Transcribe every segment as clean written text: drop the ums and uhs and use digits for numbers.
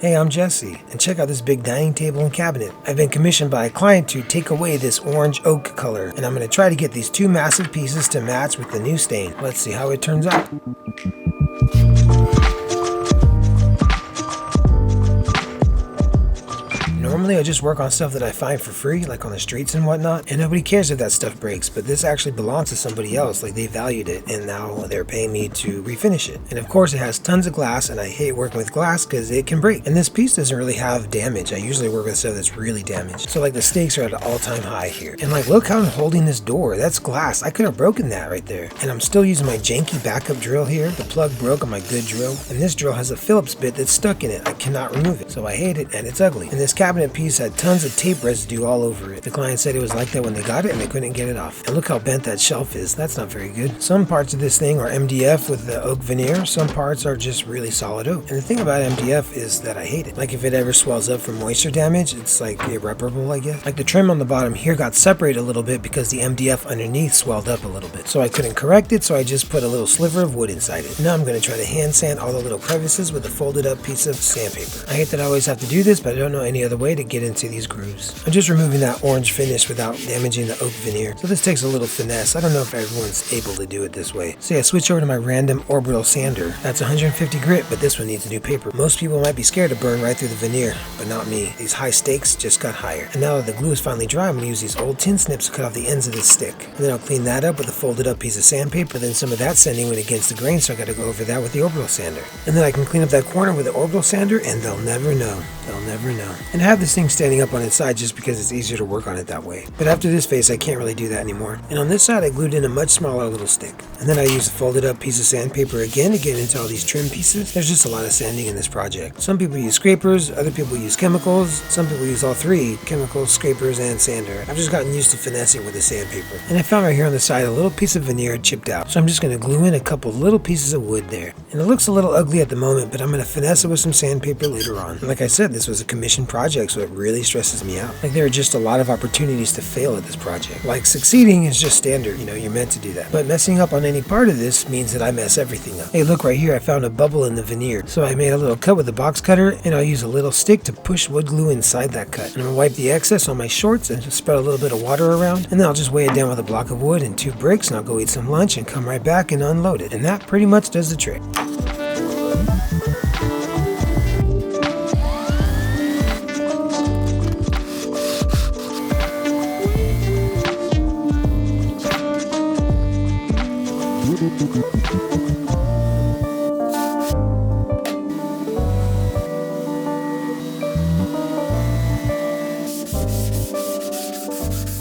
Hey, I'm Jesse, and check out this big dining table and cabinet. I've been commissioned by a client to take away this orange oak color, and I'm going to try to get these two massive pieces to match with the new stain. Let's see how it turns out. Normally I just work on stuff that I find for free, like on the streets and whatnot, and nobody cares if that stuff breaks, but this actually belongs to somebody else, like they valued it, and now they're paying me to refinish it. And of course it has tons of glass, and I hate working with glass because it can break. And this piece doesn't really have damage. I usually work with stuff that's really damaged. So like the stakes are at an all-time high here. And like, look how I'm holding this door. That's glass. I could have broken that right there. And I'm still using my janky backup drill here. The plug broke on my good drill, and this drill has a Phillips bit that's stuck in it. I cannot remove it, so I hate it, and it's ugly. And this cabinet piece had tons of tape residue all over it. The client said it was like that when they got it and they couldn't get it off. And look how bent that shelf is. That's not very good. Some parts of this thing are MDF with the oak veneer. Some parts are just really solid oak. And the thing about MDF is that I hate it. Like if it ever swells up from moisture damage, it's like irreparable, I guess. Like the trim on the bottom here got separated a little bit because the MDF underneath swelled up a little bit. So I couldn't correct it, so I just put a little sliver of wood inside it. Now I'm going to try to hand sand all the little crevices with a folded up piece of sandpaper. I hate that I always have to do this, but I don't know any other way to get into these grooves. I'm just removing that orange finish without damaging the oak veneer. So this takes a little finesse. I don't know if everyone's able to do it this way. So yeah, I switch over to my random orbital sander. That's 150 grit, but this one needs new paper. Most people might be scared to burn right through the veneer, but not me. These high stakes just got higher. And now that the glue is finally dry, I'm going to use these old tin snips to cut off the ends of this stick. And then I'll clean that up with a folded up piece of sandpaper. Then some of that sanding went against the grain, so I got to go over that with the orbital sander. And then I can clean up that corner with the orbital sander, and they'll never know. They'll never know. And I have this thing standing up on its side just because it's easier to work on it that way. But after this phase, I can't really do that anymore. And on this side, I glued in a much smaller little stick. And then I used a folded up piece of sandpaper again to get into all these trim pieces. There's just a lot of sanding in this project. Some people use scrapers, other people use chemicals, some people use all three, chemicals, scrapers, and sander. I've just gotten used to finessing with the sandpaper. And I found right here on the side a little piece of veneer chipped out. So I'm just going to glue in a couple little pieces of wood there. And it looks a little ugly at the moment, but I'm going to finesse it with some sandpaper later on. And like I said, this was a commissioned project, so it really stresses me out. Like there are just a lot of opportunities to fail at this project. Like succeeding is just standard, you're meant to do that. But messing up on any part of this means that I mess everything up. Hey, look right here, I found a bubble in the veneer. So I made a little cut with a box cutter, and I'll use a little stick to push wood glue inside that cut. And I'm gonna wipe the excess on my shorts and just spread a little bit of water around, and then I'll just weigh it down with a block of wood and 2 bricks, and I'll go eat some lunch and come right back and unload it. And that pretty much does the trick.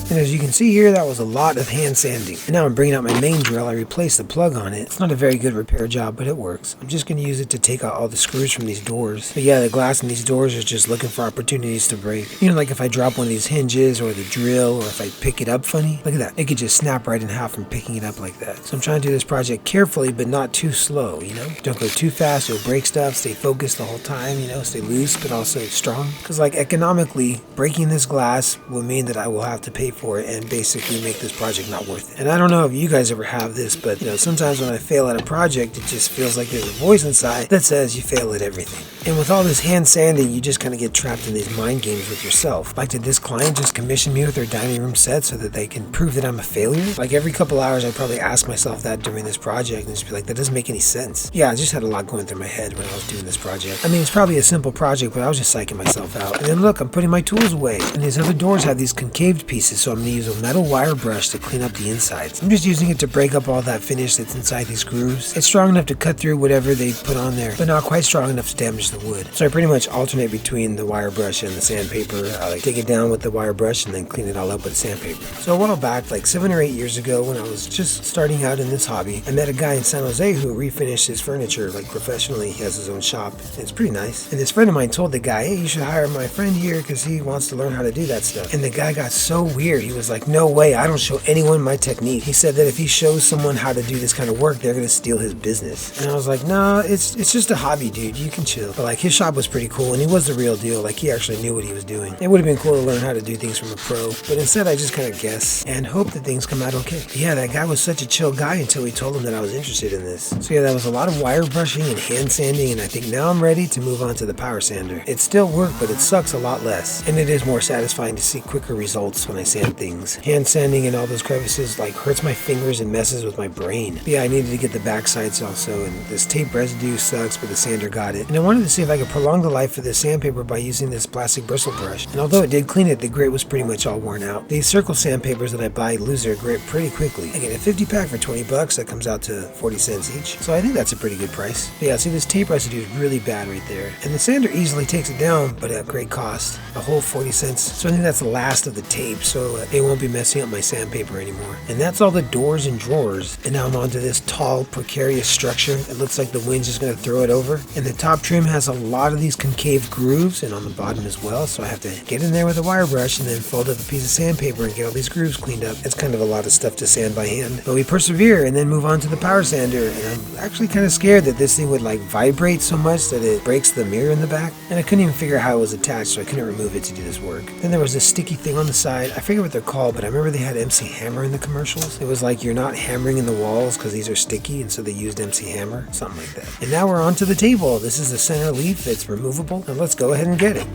And as you can see here, that was a lot of hand sanding. And now I'm bringing out my main drill. I replaced the plug on it. It's not a very good repair job, but it works. I'm just going to use it to take out all the screws from these doors. But yeah, the glass in these doors is just looking for opportunities to break. Like if I drop one of these hinges or the drill, or if I pick it up funny, look at that. It could just snap right in half from picking it up like that. So I'm trying to do this project carefully, but not too slow, Don't go too fast, you'll break stuff. Stay focused the whole time, Stay loose, but also strong. Because like economically, breaking this glass will mean that I will have to pay for it and basically make this project not worth it. And I don't know if you guys ever have this, but sometimes when I fail at a project, it just feels like there's a voice inside that says you fail at everything. And with all this hand sanding, you just kind of get trapped in these mind games with yourself. Like, did this client just commission me with their dining room set so that they can prove that I'm a failure? Like every couple hours, I probably ask myself that during this project and just be like, that doesn't make any sense. Yeah, I just had a lot going through my head when I was doing this project. I mean, it's probably a simple project, but I was just psyching myself out. And then look, I'm putting my tools away. And these other doors have these concaved pieces, so I'm going to use a metal wire brush to clean up the insides. I'm just using it to break up all that finish that's inside these grooves. It's strong enough to cut through whatever they put on there, but not quite strong enough to damage the wood. So I pretty much alternate between the wire brush and the sandpaper. I take it down with the wire brush and then clean it all up with sandpaper. So a while back, like 7 or 8 years ago, when I was just starting out in this hobby, I met a guy in San Jose who refinished his furniture like professionally. He has his own shop. And it's pretty nice. And this friend of mine told the guy, hey, you should hire my friend here because he wants to learn how to do that stuff. And the guy got so weird. He was like, no way, I don't show anyone my technique. He said that if he shows someone how to do this kind of work, they're gonna steal his business. And I was like, nah, it's just a hobby, dude. You can chill. But like, his shop was pretty cool, and he was the real deal. Like, he actually knew what he was doing. It would have been cool to learn how to do things from a pro, but instead I just kind of guess and hope that things come out okay. But yeah, that guy was such a chill guy until we told him that I was interested in this. So yeah, that was a lot of wire brushing and hand sanding, and I think now I'm ready to move on to the power sander. It's still work, but it sucks a lot less, and it is more satisfying to see quicker results when I sand things. Hand sanding and all those crevices like hurts my fingers and messes with my brain. But yeah, I needed to get the back sides also, and this tape residue sucks, but the sander got it. And I wanted to see if I could prolong the life of this sandpaper by using this plastic bristle brush. And although it did clean it, the grit was pretty much all worn out. These circle sandpapers that I buy lose their grit pretty quickly. I get a 50 pack for 20 bucks, that comes out to 40 cents each. So I think that's a pretty good price. But yeah, see, this tape residue is really bad right there. And the sander easily takes it down, but at great cost. A whole 40 cents. So I think that's the last of the tape, so it won't be messing up my sandpaper anymore. And that's all the doors and drawers. And now I'm onto this tall, precarious structure. It looks like the wind's just gonna throw it over. And the top trim has a lot of these concave grooves, and on the bottom as well, so I have to get in there with a wire brush and then fold up a piece of sandpaper and get all these grooves cleaned up. It's kind of a lot of stuff to sand by hand, but we persevere and then move on to the power sander. And I'm actually kind of scared that this thing would like vibrate so much that it breaks the mirror in the back, and I couldn't even figure out how it was attached, so I couldn't remove it to do this work. Then there was this sticky thing on the side. I forget what they're called, but I remember they had MC Hammer in the commercials. It was like, you're not hammering in the walls because these are sticky, and so they used MC Hammer, something like that. And now we're onto the table. This is the center leaf. It's removable, and let's go ahead and get it.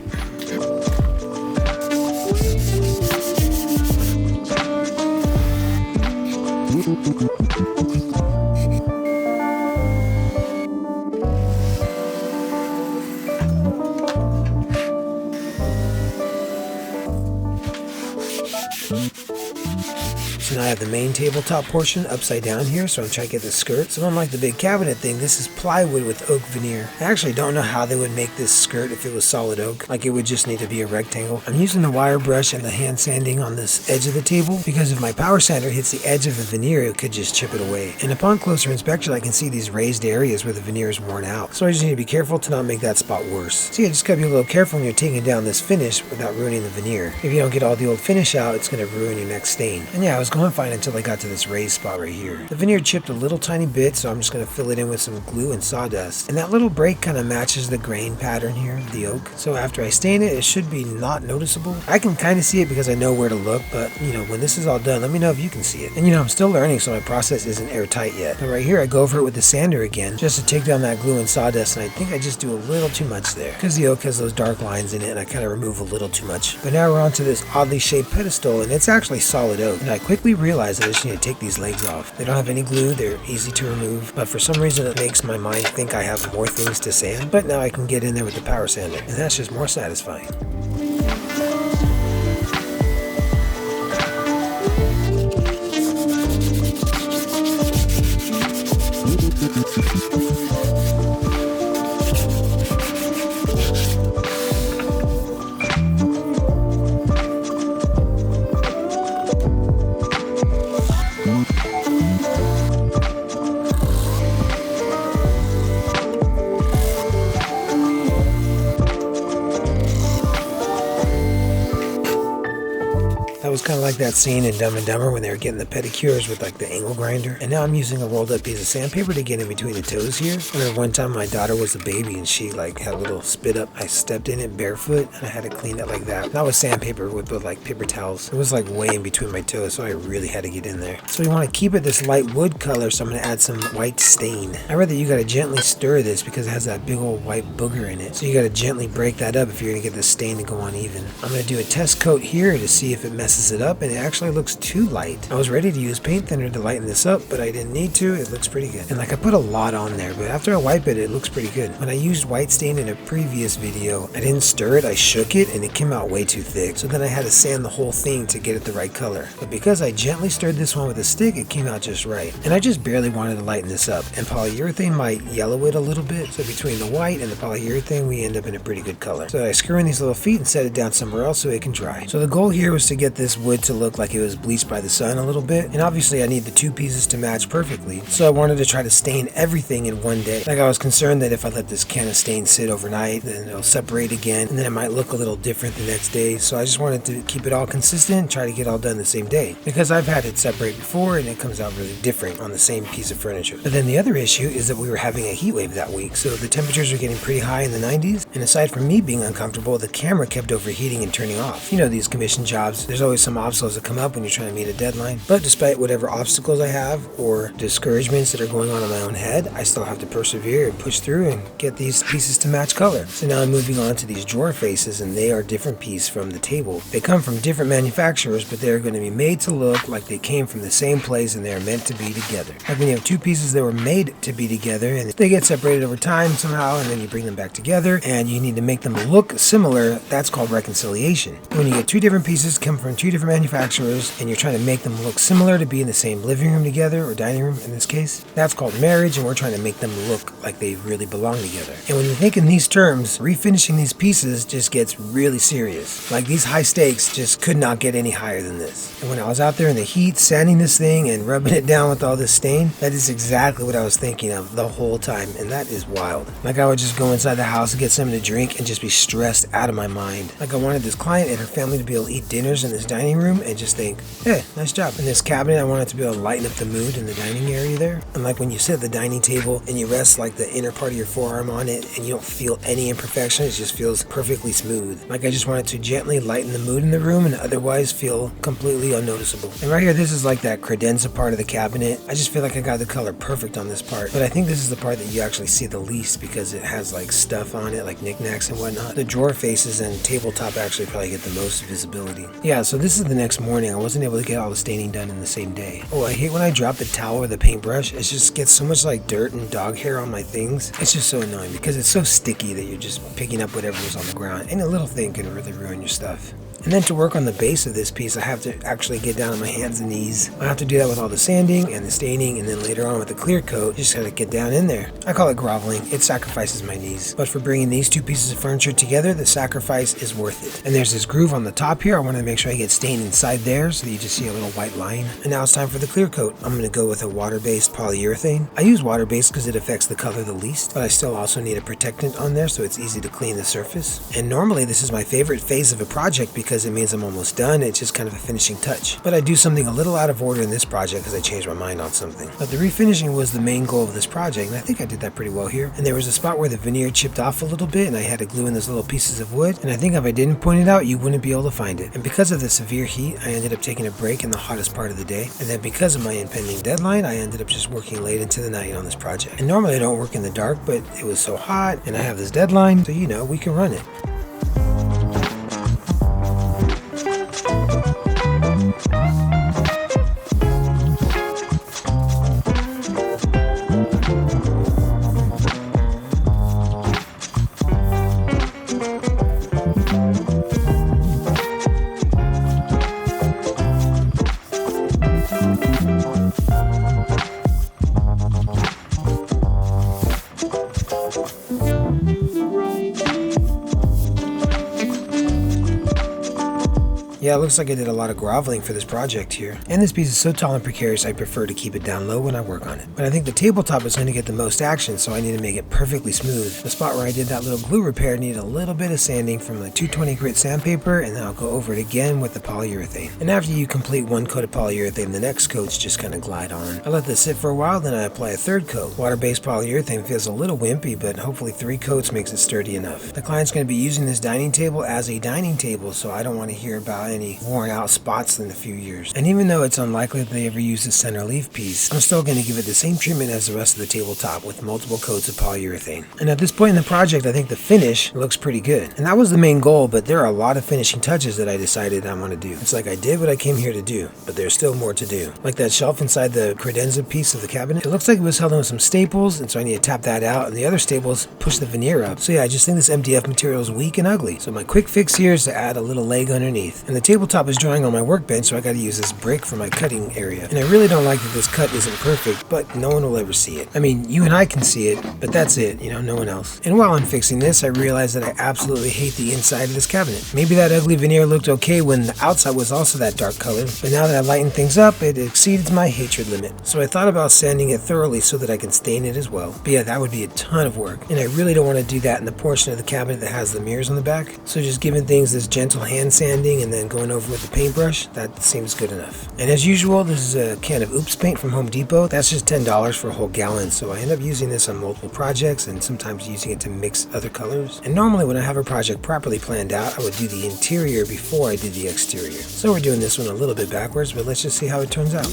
So now I have the main tabletop portion upside down here, so I'm trying to get the skirt. So unlike the big cabinet thing, this is plywood with oak veneer. I actually don't know how they would make this skirt if it was solid oak. Like, it would just need to be a rectangle. I'm using the wire brush and the hand sanding on this edge of the table, because if my power sander hits the edge of the veneer, it could just chip it away. And upon closer inspection, I can see these raised areas where the veneer is worn out. So I just need to be careful to not make that spot worse. So yeah, just gotta be a little careful when you're taking down this finish without ruining the veneer. If you don't get all the old finish out, it's gonna ruin your next stain. And yeah, I was going fine until I got to this raised spot right here. The veneer chipped a little tiny bit, so I'm just going to fill it in with some glue and sawdust. And that little break kind of matches the grain pattern here of the oak. So after I stain it, it should be not noticeable. I can kind of see it because I know where to look, but you know, when this is all done, let me know if you can see it. And you know, I'm still learning, so my process isn't airtight yet. But right here, I go over it with the sander again, just to take down that glue and sawdust, and I think I just do a little too much there, because the oak has those dark lines in it, and I kind of remove a little too much. But now we're onto this oddly shaped pedestal, and it's actually solid oak. And I quickly realized that I just need to take these legs off. They don't have any glue, they're easy to remove, but for some reason it makes my mind think I have more things to sand. But now I can get in there with the power sander, and that's just more satisfying. That was kind of like that scene in Dumb and Dumber when they were getting the pedicures with like the angle grinder. And now I'm using a rolled up piece of sandpaper to get in between the toes here. I remember one time my daughter was a baby and she like had a little spit up. I stepped in it barefoot and I had to clean it like that. Not with sandpaper, with like paper towels. It was like way in between my toes, so I really had to get in there. So we want to keep it this light wood color, so I'm going to add some white stain. I read that you got to gently stir this because it has that big old white booger in it. So you got to gently break that up if you're going to get the stain to go on even. I'm going to do a test coat here to see if it messes it up, and it actually looks too light. I was ready to use paint thinner to lighten this up, but I didn't need to. It looks pretty good. And like I put a lot on there, but after I wipe it, it looks pretty good. When I used white stain in a previous video, I didn't stir it, I shook it, and it came out way too thick. So then I had to sand the whole thing to get it the right color. But because I gently stirred this one with a stick, it came out just right. And I just barely wanted to lighten this up. And polyurethane might yellow it a little bit. So between the white and the polyurethane, we end up in a pretty good color. So I screw in these little feet and set it down somewhere else so it can dry. So the goal here was to get this this wood to look like it was bleached by the sun a little bit, and obviously I need the two pieces to match perfectly, so I wanted to try to stain everything in one day. Like I was concerned that if I let this can of stain sit overnight, then it'll separate again, and then it might look a little different the next day, so I just wanted to keep it all consistent and try to get it all done the same day, because I've had it separate before and it comes out really different on the same piece of furniture. But then the other issue is that we were having a heat wave that week, so the temperatures were getting pretty high in the 90s, and aside from me being uncomfortable, the camera kept overheating and turning off. You know, these commission jobs, there's always some obstacles that come up when you're trying to meet a deadline, but despite whatever obstacles I have or discouragements that are going on in my own head, I still have to persevere and push through and get these pieces to match color. So now I'm moving on to these drawer faces, and they are different pieces from the table. They come from different manufacturers, but they're going to be made to look like they came from the same place and they're meant to be together. Like when you have two pieces that were made to be together and they get separated over time somehow, and then you bring them back together and you need to make them look similar, that's called reconciliation. When you get two different pieces come from two different manufacturers and you're trying to make them look similar to be in the same living room together, or dining room in this case, that's called marriage, and we're trying to make them look like they really belong together. And when you think in these terms, refinishing these pieces just gets really serious. Like these high stakes just could not get any higher than this. And when I was out there in the heat sanding this thing and rubbing it down with all this stain, that is exactly what I was thinking of the whole time, and that is wild. Like I would just go inside the house and get something to drink and just be stressed out of my mind. Like I wanted this client and her family to be able to eat dinners in this dining room and just think, hey, nice job. In this cabinet, I wanted to be able to lighten up the mood in the dining area there. And like when you sit at the dining table and you rest like the inner part of your forearm on it and you don't feel any imperfection, it just feels perfectly smooth. Like I just wanted to gently lighten the mood in the room and otherwise feel completely unnoticeable. And right here, this is like that credenza part of the cabinet. I just feel like I got the color perfect on this part, but I think this is the part that you actually see the least because it has like stuff on it, like knickknacks and whatnot. The drawer faces and tabletop actually probably get the most visibility. Yeah, so this is the next morning. I wasn't able to get all the staining done in the same day. Oh, I hate when I drop the towel or the paintbrush. It just gets so much like dirt and dog hair on my things. It's just so annoying because it's so sticky that you're just picking up whatever was on the ground. Any little thing can really ruin your stuff. And then to work on the base of this piece, I have to actually get down on my hands and knees. I have to do that with all the sanding and the staining, and then later on with the clear coat, just gotta get down in there. I call it groveling. It sacrifices my knees. But for bringing these two pieces of furniture together, the sacrifice is worth it. And there's this groove on the top here. I wanted to make sure I get stain inside there so that you just see a little white line. And now it's time for the clear coat. I'm gonna go with a water-based polyurethane. I use water-based because it affects the color the least, but I still also need a protectant on there so it's easy to clean the surface. And normally this is my favorite phase of a project because it means I'm almost done. It's just kind of a finishing touch. But I do something a little out of order in this project because I changed my mind on something. But the refinishing was the main goal of this project, and I think I did that pretty well here. And there was a spot where the veneer chipped off a little bit, and I had to glue in those little pieces of wood. And I think if I didn't point it out, you wouldn't be able to find it. And because of the severe heat, I ended up taking a break in the hottest part of the day. And then because of my impending deadline, I ended up just working late into the night on this project. And normally I don't work in the dark, but it was so hot, and I have this deadline, so you know, we can run it. Yeah, it looks like I did a lot of groveling for this project here. And this piece is so tall and precarious, I prefer to keep it down low when I work on it. But I think the tabletop is going to get the most action, so I need to make it perfectly smooth. The spot where I did that little glue repair needed a little bit of sanding from the 220 grit sandpaper, and then I'll go over it again with the polyurethane. And after you complete one coat of polyurethane, the next coats just kind of glide on. I let this sit for a while, then I apply a third coat. Water-based polyurethane feels a little wimpy, but hopefully 3 coats makes it sturdy enough. The client's going to be using this dining table as a dining table, so I don't want to hear about any worn out spots in a few years. And even though it's unlikely that they ever use the center leaf piece, I'm still going to give it the same treatment as the rest of the tabletop with multiple coats of polyurethane. And at this point in the project, I think the finish looks pretty good. And that was the main goal, but there are a lot of finishing touches that I decided I want to do. It's like I did what I came here to do, but there's still more to do. Like that shelf inside the credenza piece of the cabinet, it looks like it was held on with some staples, and so I need to tap that out, and the other staples push the veneer up. So yeah, I just think this MDF material is weak and ugly. So my quick fix here is to add a little leg underneath. And the the tabletop is drying on my workbench, so I got to use this brick for my cutting area. And I really don't like that this cut isn't perfect, but no one will ever see it. I mean, you and I can see it, but that's it, you know, no one else. And while I'm fixing this, I realized that I absolutely hate the inside of this cabinet. Maybe that ugly veneer looked okay when the outside was also that dark color, but now that I lightened things up, it exceeded my hatred limit. So I thought about sanding it thoroughly so that I can stain it as well. But yeah, that would be a ton of work, and I really don't want to do that in the portion of the cabinet that has the mirrors on the back. So just giving things this gentle hand sanding and then going over with the paintbrush, that seems good enough. And as usual, this is a can of Oops paint from Home Depot. That's just $10 for a whole gallon, so I end up using this on multiple projects and sometimes using it to mix other colors. And normally when I have a project properly planned out, I would do the interior before I did the exterior. So we're doing this one a little bit backwards, but let's just see how it turns out.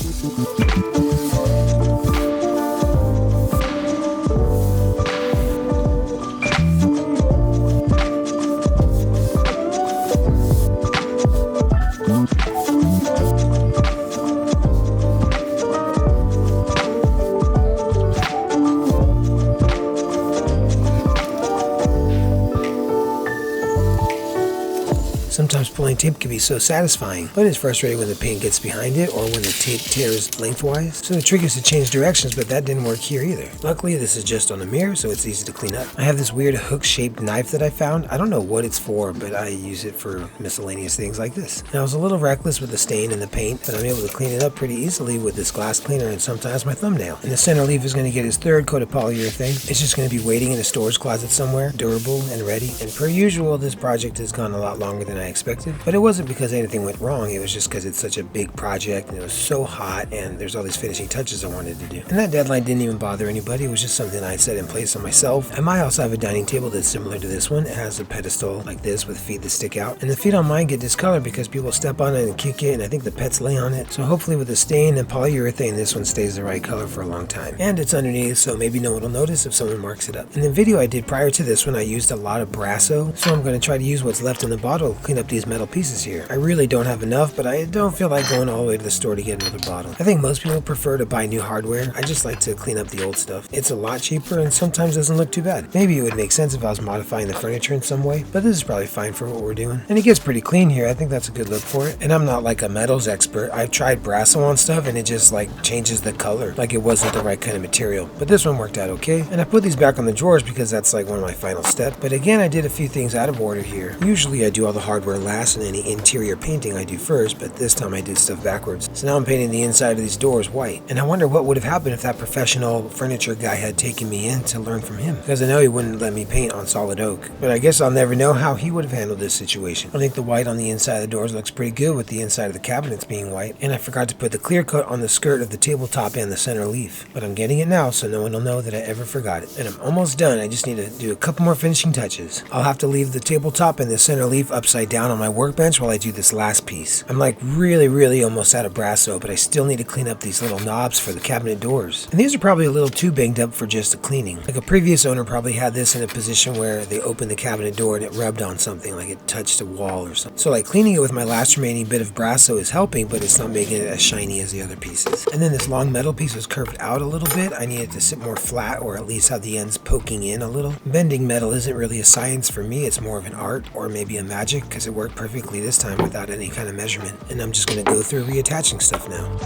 Sometimes pulling tape can be so satisfying, but it's frustrating when the paint gets behind it or when the tape tears lengthwise. So the trick is to change directions, but that didn't work here either. Luckily, this is just on a mirror, so it's easy to clean up. I have this weird hook-shaped knife that I found. I don't know what it's for, but I use it for miscellaneous things like this. And I was a little reckless with the stain and the paint, but I'm able to clean it up pretty easily with this glass cleaner and sometimes my thumbnail. And the center leaf is going to get its third coat of polyurethane. It's just going to be waiting in a storage closet somewhere, durable and ready. And per usual, this project has gone a lot longer than I expected, but it wasn't because anything went wrong. It was just because it's such a big project and it was so hot and there's all these finishing touches I wanted to do. And that deadline didn't even bother anybody. It was just something I set in place on myself. At my house, I have a dining table that's similar to this one. It has a pedestal like this with feet that stick out, and the feet on mine get discolored because people step on it and kick it, and I think the pets lay on it. So hopefully with the stain and polyurethane, this one stays the right color for a long time. And it's underneath, so maybe no one will notice if someone marks it up. In the video I did prior to this one, I used a lot of Brasso, so I'm going to try to use what's left in the bottle to clean up these metal pieces here. I really don't have enough, but I don't feel like going all the way to the store to get another bottle. I think most people prefer to buy new hardware. I just like to clean up the old stuff. It's a lot cheaper and sometimes doesn't look too bad. Maybe it would make sense if I was modifying the furniture in some way, but this is probably fine for what we're doing. And it gets pretty clean here. I think that's a good look for it. And I'm not like a metals expert. I've tried Brasso on stuff and it just like changes the color, like it wasn't the right kind of material. But this one worked out okay. And I put these back on the drawers because that's like one of my final steps. But again, I did a few things out of order here. Usually I do all the hardware last and any interior painting I do first, but this time I did stuff backwards. So now I'm painting the inside of these doors white. And I wonder what would have happened if that professional furniture guy had taken me in to learn from him, because I know he wouldn't let me paint on solid oak. But I guess I'll never know how he would have handled this situation. I think the white on the inside of the doors looks pretty good with the inside of the cabinets being white. And I forgot to put the clear coat on the skirt of the tabletop and the center leaf. But I'm getting it now, so no one will know that I ever forgot it. And I'm almost done. I just need to do a couple more finishing touches. I'll have to leave the tabletop and the center leaf upside down on my workbench while I do this last piece. I'm like really almost out of Brasso, but I still need to clean up these little knobs for the cabinet doors. And these are probably a little too banged up for just a cleaning. Like a previous owner probably had this in a position where they opened the cabinet door and it rubbed on something, like it touched a wall or something. So like cleaning it with my last remaining bit of Brasso is helping, but it's not making it as shiny as the other pieces. And then this long metal piece was curved out a little bit. I needed to sit more flat, or at least have the ends poking in a little. Bending metal isn't really a science for me. It's more of an art, or maybe a magic, because it worked perfectly this time without any kind of measurement. And I'm just going to go through reattaching stuff now.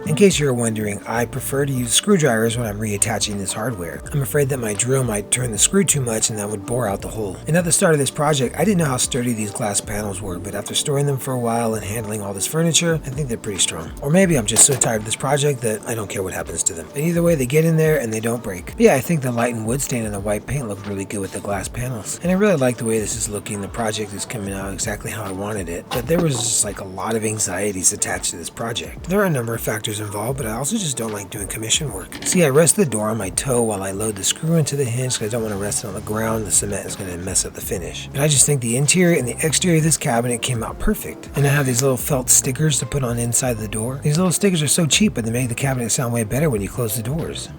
In case you're wondering, I prefer to use screwdrivers when I'm reattaching this hardware. I'm afraid that my drill might turn the screw too much and that would bore out the hole. And at the start of this project, I didn't know how sturdy these glass panels were, but after storing them for a while and handling all this furniture, I think they're pretty strong. Or maybe I'm just so tired of this project that I don't care what happens to them. But either way, they get in there and they don't break. But yeah, I think the lightened wood stain and the white paint look really good with the glass panels. And I really like the way this is looking. The project is coming out exactly how I wanted it. But there was just like a lot of anxieties attached to this project. There are a number of factors involved, but I also just don't like doing commission work. See, I rest the door on my toe while I load the screw into the hinge because I don't want to rest it on the ground. The cement is going to mess up the finish. But I just think the interior and the exterior of this cabinet came out perfect. And I have these little felt stickers to put on inside the door. These little stickers are so cheap, but they make the cabinet sound way better when you close the doors.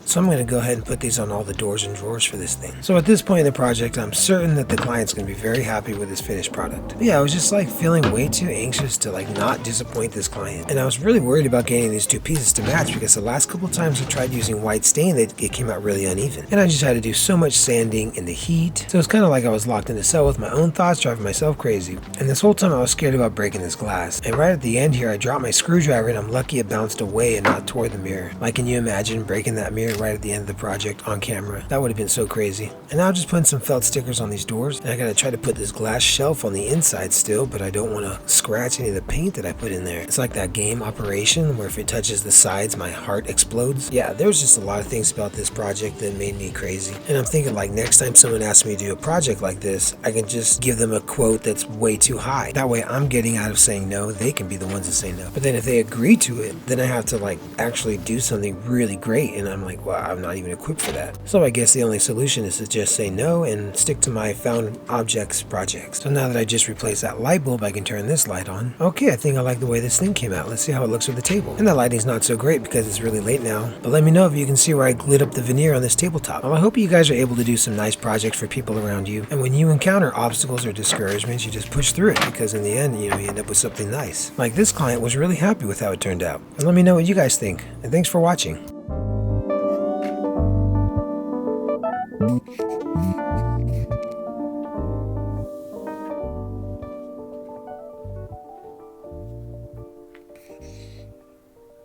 So I'm going to go ahead and put these on all the doors and drawers for this thing. So at this point in the project, I'm certain that the client's going to be very happy with this finished product. But yeah, I was just like feeling way too anxious to like not disappoint this client. And I was really worried about getting these two pieces to match because the last couple times I tried using white stain, it came out really uneven. And I just had to do so much sanding in the heat. So it's kind of like I was locked in a cell with my own thoughts, driving myself crazy. And this whole time I was scared about breaking this glass. And right at the end here, I dropped my screwdriver and I'm lucky it bounced away and not toward the mirror. Like, can you imagine breaking that mirror right at the end of the project on camera? That would have been so crazy. And now I'm just putting some felt stickers on these doors, and I gotta try to put this glass shelf on the inside still, but I don't want to scratch any of the paint that I put in there. It's like that game Operation where if it touches the sides my heart explodes. Yeah, there's just a lot of things about this project that made me crazy. And I'm thinking like next time someone asks me to do a project like this, I can just give them a quote that's way too high. That way I'm getting out of saying no, they can be the ones that say no. But then if they agree to it, then I have to like actually do something really great, and I'm like, wow, I'm not even equipped for that. So I guess the only solution is to just say no and stick to my found objects projects. So now that I just replaced that light bulb, I can turn this light on. Okay, I think I like the way this thing came out. Let's see how it looks with the table. And the lighting's not so great because it's really late now, but let me know if you can see where I glued up the veneer on this tabletop. Well, I hope you guys are able to do some nice projects for people around you, and when you encounter obstacles or discouragements, you just push through it, because in the end, you end up with something nice. Like this client was really happy with how it turned out. And let me know what you guys think, and thanks for watching.